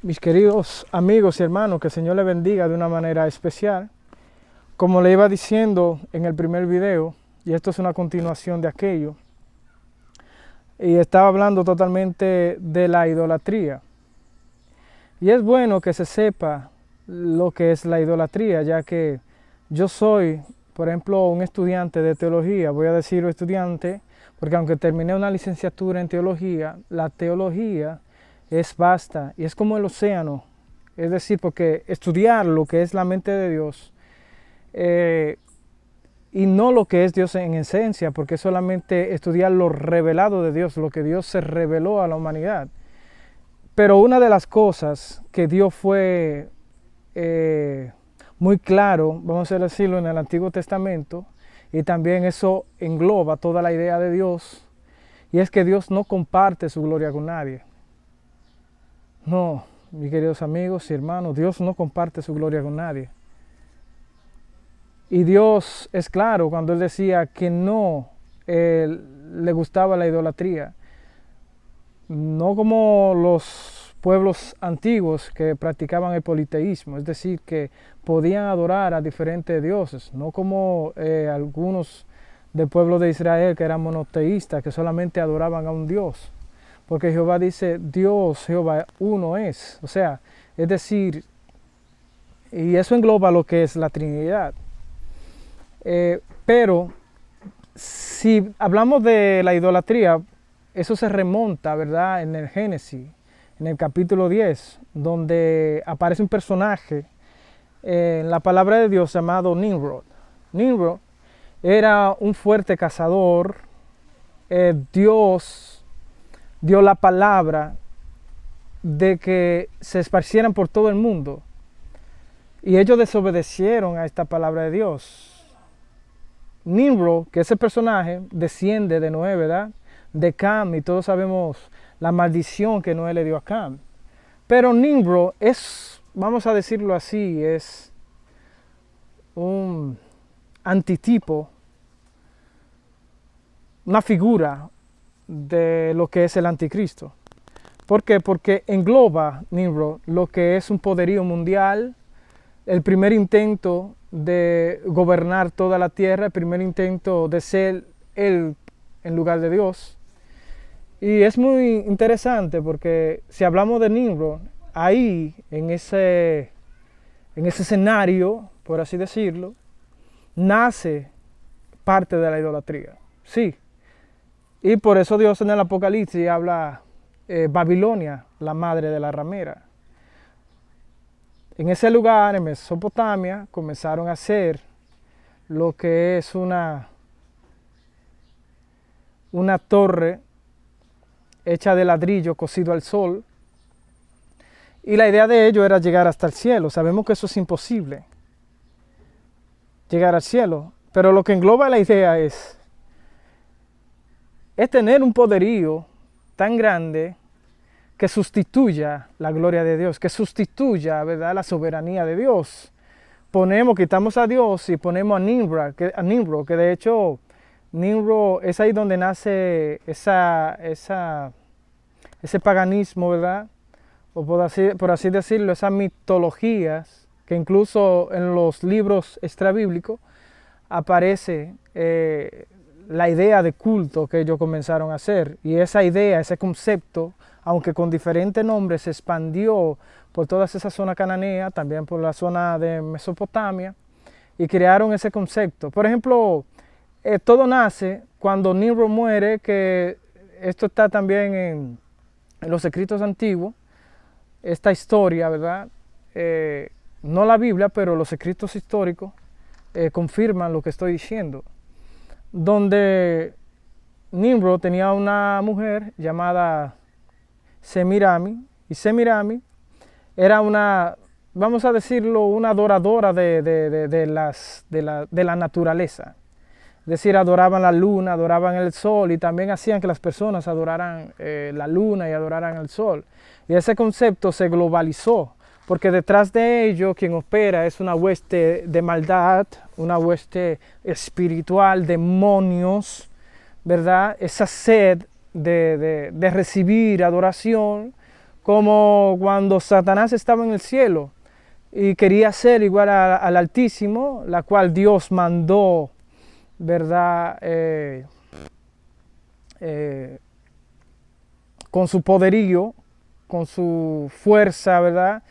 Mis queridos amigos y hermanos, que el Señor les bendiga de una manera especial. Como le iba diciendo en el primer video, y esto es una continuación de aquello, y estaba hablando totalmente de la idolatría. Y es bueno que se sepa lo que es la idolatría, ya que yo soy, por ejemplo, un estudiante de teología. Voy a decirlo estudiante, porque aunque terminé una licenciatura en teología, la teología es vasta y es como el océano. Es decir, porque estudiar lo que es la mente de Dios y no lo que es Dios en esencia, porque es solamente estudiar lo revelado de Dios, lo que Dios se reveló a la humanidad. Pero una de las cosas que Dios fue muy claro, vamos a decirlo, en el Antiguo Testamento, y también eso engloba toda la idea de Dios, y es que Dios no comparte su gloria con nadie. No, mis queridos amigos y hermanos, Dios no comparte su gloria con nadie. Y Dios es claro cuando Él decía que no le gustaba la idolatría. No como los pueblos antiguos que practicaban el politeísmo, es decir, que podían adorar a diferentes dioses, no como algunos del pueblo de Israel que eran monoteístas, que solamente adoraban a un Dios. Porque Jehová dice, Dios, Jehová, uno es. O sea, es decir, y eso engloba lo que es la Trinidad. Pero si hablamos de la idolatría, eso se remonta, ¿verdad?, en el Génesis, en el capítulo 10, donde aparece un personaje en la palabra de Dios llamado Nimrod. Nimrod era un fuerte cazador. Dios dio la palabra de que se esparcieran por todo el mundo. Y ellos desobedecieron a esta palabra de Dios. Nimrod, que ese personaje desciende de Noé, ¿verdad?, de Cam, y todos sabemos la maldición que Noé le dio a Cam. Pero Nimrod es, vamos a decirlo así, es un antitipo, una figura de lo que es el anticristo. ¿Por qué? Porque engloba Nimrod lo que es un poderío mundial, el primer intento de gobernar toda la tierra, el primer intento de ser él en lugar de Dios. Y es muy interesante porque si hablamos de Nimrod, ahí en ese escenario, por así decirlo, nace parte de la idolatría. Sí. Y por eso Dios en el Apocalipsis habla Babilonia, la madre de la ramera. En ese lugar, en Mesopotamia, comenzaron a hacer lo que es una torre hecha de ladrillo cocido al sol. Y la idea de ello era llegar hasta el cielo. Sabemos que eso es imposible, llegar al cielo. Pero lo que engloba la idea es tener un poderío tan grande que sustituya la gloria de Dios, que sustituya, ¿verdad?, la soberanía de Dios. Quitamos a Dios y ponemos a Nimrod, que de hecho Nimrod es ahí donde nace ese paganismo, ¿verdad?, o por así decirlo, esas mitologías que incluso en los libros extrabíblicos aparece la idea de culto que ellos comenzaron a hacer. Y esa idea, ese concepto, aunque con diferentes nombres, se expandió por toda esa zona cananea, también por la zona de Mesopotamia, y crearon ese concepto. Por ejemplo, todo nace cuando Nimrod muere, que esto está también en los escritos antiguos, esta historia, ¿verdad? No la Biblia, pero los escritos históricos confirman lo que estoy diciendo, donde Nimrod tenía una mujer llamada Semirami, y Semirami era una, vamos a decirlo, una adoradora de la naturaleza. Es decir, adoraban la luna, adoraban el sol, y también hacían que las personas adoraran la luna y adoraran el sol. Y ese concepto se globalizó, porque detrás de ello quien opera es una hueste de maldad, una hueste espiritual, demonios, ¿verdad? Esa sed de recibir adoración como cuando Satanás estaba en el cielo y quería ser igual al Altísimo, la cual Dios mandó, ¿verdad? Con su poderío, con su fuerza, ¿verdad?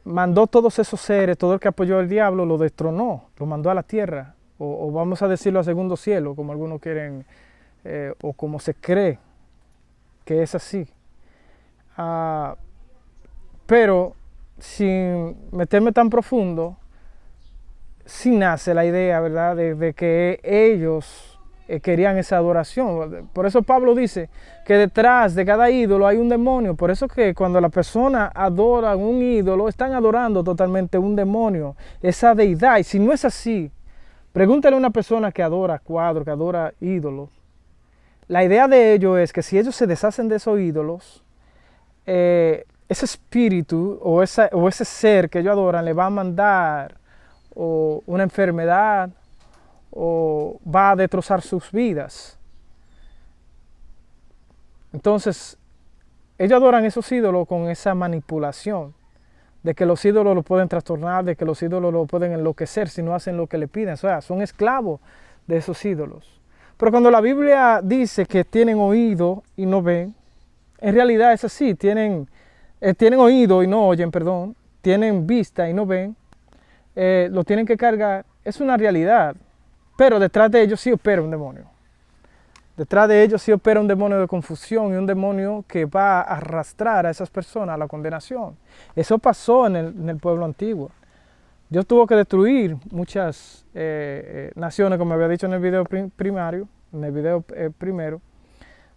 Mandó todos esos seres, todo el que apoyó al diablo, lo destronó, lo mandó a la tierra, o vamos a decirlo a segundo cielo, como algunos quieren, o como se cree que es así. Pero sin meterme tan profundo, sí nace la idea, ¿verdad?, de que ellos querían esa adoración. Por eso Pablo dice que detrás de cada ídolo hay un demonio. Por eso que cuando la persona adora un ídolo, están adorando totalmente un demonio, esa deidad. Y si no es así, pregúntale a una persona que adora cuadros, que adora ídolos. La idea de ello es que si ellos se deshacen de esos ídolos, ese espíritu o ese ser que ellos adoran le va a mandar o una enfermedad o va a destrozar sus vidas. Entonces, ellos adoran esos ídolos con esa manipulación, de que los ídolos lo pueden trastornar, de que los ídolos lo pueden enloquecer si no hacen lo que le piden. O sea, son esclavos de esos ídolos. Pero cuando la Biblia dice que tienen oído y no ven, en realidad es así, tienen oído y no oyen, perdón, tienen vista y no ven, lo tienen que cargar, es una realidad, pero detrás de ellos sí opera un demonio. Detrás de ellos sí opera un demonio de confusión y un demonio que va a arrastrar a esas personas a la condenación. Eso pasó en el pueblo antiguo. Dios tuvo que destruir muchas naciones, como había dicho en el video primero,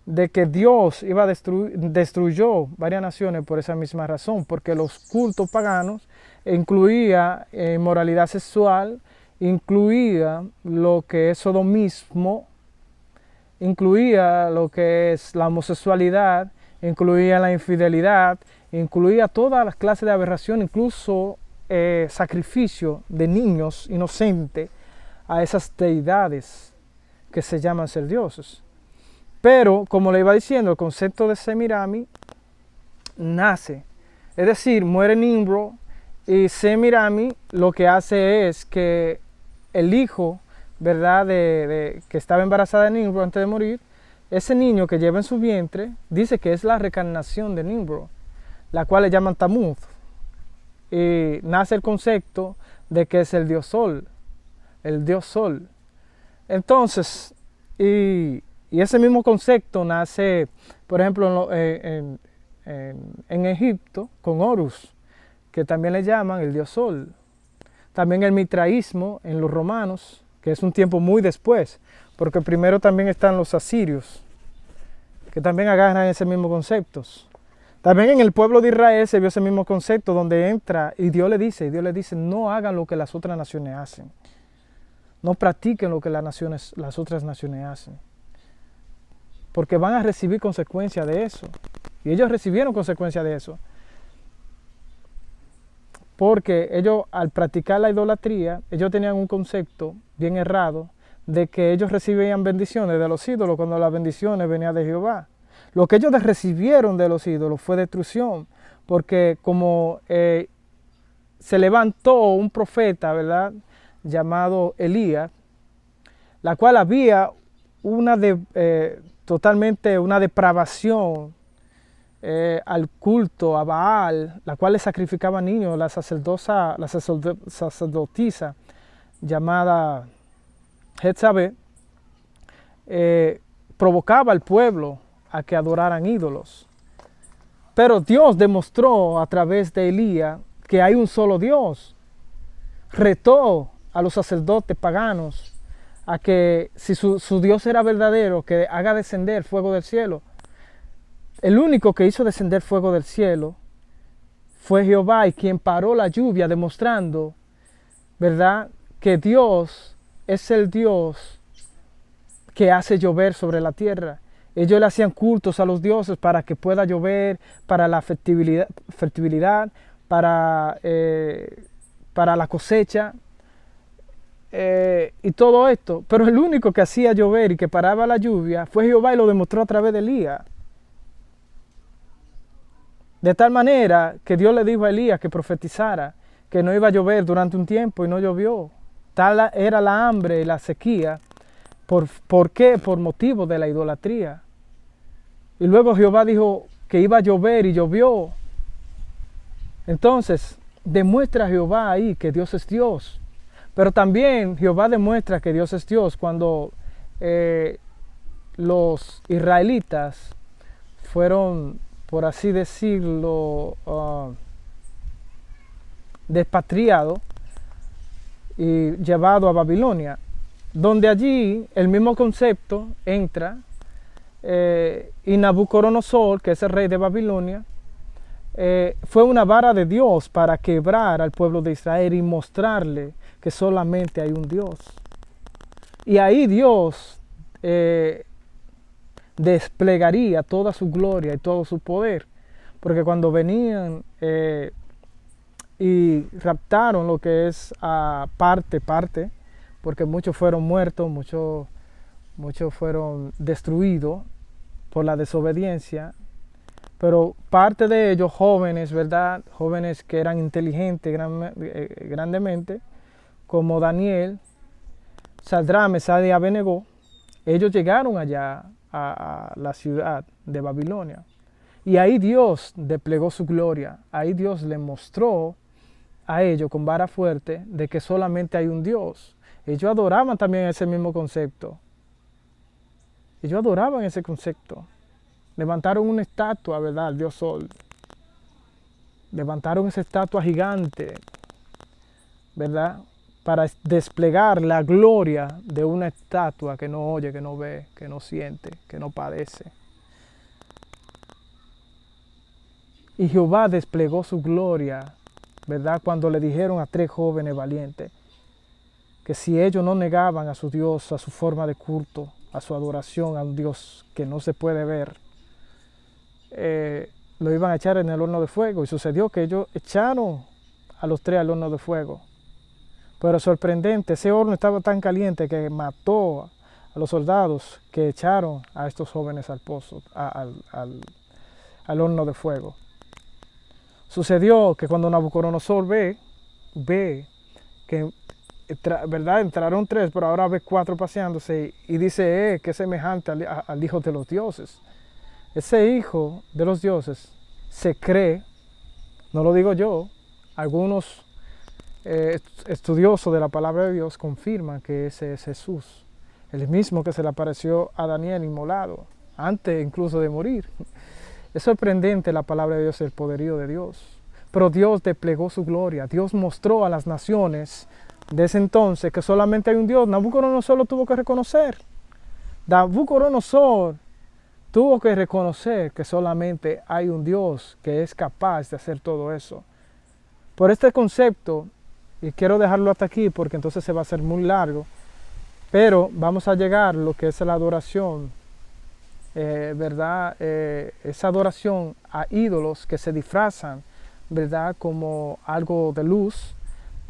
de que Dios iba a destruyó varias naciones por esa misma razón, porque los cultos paganos incluía inmoralidad sexual, incluía lo que es sodomismo, incluía lo que es la homosexualidad, incluía la infidelidad, incluía todas las clases de aberración, incluso sacrificio de niños inocentes a esas deidades que se llaman ser dioses. Pero, como le iba diciendo, el concepto de Semirami nace. Es decir, muere Nimrod y Semirami lo que hace es que el hijo, ¿verdad?, que estaba embarazada de Nimrod antes de morir, ese niño que lleva en su vientre, dice que es la reencarnación de Nimrod, la cual le llaman Tammuz. Y nace el concepto de que es el dios sol, el dios sol. Entonces, y ese mismo concepto nace, por ejemplo, en Egipto, con Horus, que también le llaman el dios sol. También el mitraísmo en los romanos, que es un tiempo muy después, porque primero también están los asirios, que también agarran ese mismo concepto. También en el pueblo de Israel se vio ese mismo concepto, donde entra y Dios le dice, no hagan lo que las otras naciones hacen. No practiquen lo que las otras naciones hacen. Porque van a recibir consecuencias de eso. Y ellos recibieron consecuencias de eso. Porque ellos, al practicar la idolatría, ellos tenían un concepto bien errado de que ellos recibían bendiciones de los ídolos cuando las bendiciones venían de Jehová. Lo que ellos recibieron de los ídolos fue destrucción, porque como se levantó un profeta, ¿verdad?, llamado Elías, la cual había totalmente una depravación al culto a Baal, la cual le sacrificaba niños, la sacerdotisa llamada Jezabel, provocaba al pueblo a que adoraran ídolos. Pero Dios demostró a través de Elías que hay un solo Dios. Retó a los sacerdotes paganos a que si su Dios era verdadero, que haga descender fuego del cielo. El único que hizo descender fuego del cielo fue Jehová, y quien paró la lluvia, demostrando, ¿verdad?, que Dios es el Dios que hace llover sobre la tierra. Ellos le hacían cultos a los dioses para que pueda llover, para la fertilidad, para la cosecha y todo esto. Pero el único que hacía llover y que paraba la lluvia fue Jehová, y lo demostró a través de Elías. De tal manera que Dios le dijo a Elías que profetizara que no iba a llover durante un tiempo y no llovió. Tal era la hambre y la sequía. ¿Por qué? Por motivo de la idolatría. Y luego Jehová dijo que iba a llover y llovió. Entonces, demuestra Jehová ahí que Dios es Dios. Pero también Jehová demuestra que Dios es Dios cuando los israelitas fueron, por así decirlo, despatriados y llevados a Babilonia, donde allí el mismo concepto entra y Nabucodonosor, que es el rey de Babilonia, fue una vara de Dios para quebrar al pueblo de Israel y mostrarle que solamente hay un Dios. Y ahí Dios desplegaría toda su gloria y todo su poder, porque cuando venían y raptaron lo que es parte, porque muchos fueron muertos, muchos fueron destruidos por la desobediencia, pero parte de ellos jóvenes, ¿verdad? Jóvenes que eran inteligentes grandemente, como Daniel, Sadrach, Mesach y Abednego. Ellos llegaron allá a la ciudad de Babilonia. Y ahí Dios desplegó su gloria. Ahí Dios le mostró a ellos con vara fuerte de que solamente hay un Dios. Ellos adoraban también ese mismo concepto. Ellos adoraban ese concepto. Levantaron una estatua, ¿verdad? Al Dios Sol. Levantaron esa estatua gigante, ¿verdad? Para desplegar la gloria de una estatua que no oye, que no ve, que no siente, que no padece. Y Jehová desplegó su gloria, ¿verdad? Cuando le dijeron a 3 jóvenes valientes que si ellos no negaban a su Dios, a su forma de culto, a su adoración a un Dios que no se puede ver, lo iban a echar en el horno de fuego. Y sucedió que ellos echaron a los 3 al horno de fuego. Pero sorprendente, ese horno estaba tan caliente que mató a los soldados que echaron a estos jóvenes al pozo, al horno de fuego. Sucedió que cuando Nabucodonosor ve que, ¿verdad? Entraron 3, pero ahora ve 4 paseándose y dice que es semejante al hijo de los dioses. Ese hijo de los dioses se cree, no lo digo yo, algunos estudiosos de la palabra de Dios confirman que ese es Jesús, el mismo que se le apareció a Daniel inmolado, antes incluso de morir. Es sorprendente la palabra de Dios, el poderío de Dios. Pero Dios desplegó su gloria. Dios mostró a las naciones de ese entonces que solamente hay un Dios. Nabucodonosor lo tuvo que reconocer. Nabucodonosor tuvo que reconocer que solamente hay un Dios que es capaz de hacer todo eso. Por este concepto, y quiero dejarlo hasta aquí porque entonces se va a hacer muy largo, pero vamos a llegar a lo que es la adoración, ¿verdad? Esa adoración a ídolos que se disfrazan, ¿verdad? Como algo de luz,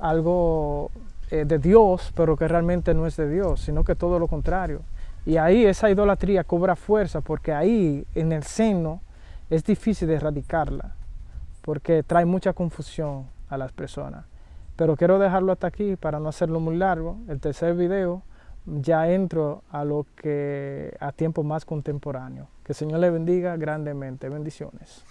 algo de Dios, pero que realmente no es de Dios, sino que todo lo contrario. Y ahí esa idolatría cobra fuerza porque ahí en el seno es difícil de erradicarla, porque trae mucha confusión a las personas. Pero quiero dejarlo hasta aquí para no hacerlo muy largo. El tercer video ya entro a tiempo más contemporáneo. Que el Señor le bendiga grandemente. Bendiciones.